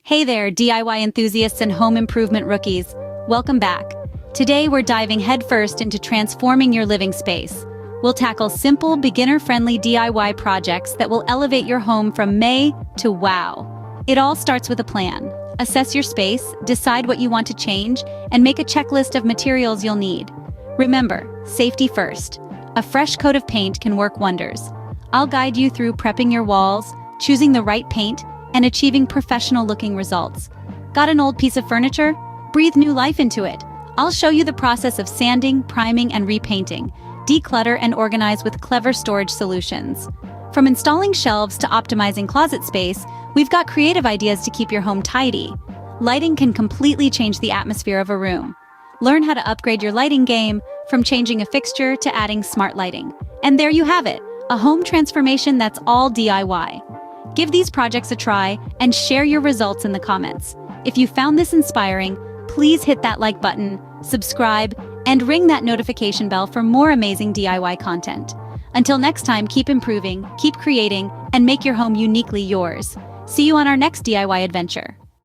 Hey there, DIY enthusiasts and home improvement rookies. Welcome back. Today we're diving headfirst into transforming your living space. We'll tackle simple, beginner-friendly DIY projects that will elevate your home from May to wow. It all starts with a plan. Assess your space, decide what you want to change, and make a checklist of materials you'll need. Remember, safety first. A fresh coat of paint can work wonders. I'll guide you through prepping your walls, choosing the right paint, and achieving professional-looking results. Got an old piece of furniture? Breathe new life into it. I'll show you the process of sanding, priming, and repainting. Declutter and organize with clever storage solutions. From installing shelves to optimizing closet space, we've got creative ideas to keep your home tidy. Lighting can completely change the atmosphere of a room. Learn how to upgrade your lighting game, from changing a fixture to adding smart lighting. And there you have it, a home transformation that's all DIY. Give these projects a try and share your results in the comments. If you found this inspiring, please hit that like button, subscribe, and ring that notification bell for more amazing DIY content. Until next time, keep improving, keep creating, and make your home uniquely yours. See you on our next DIY adventure.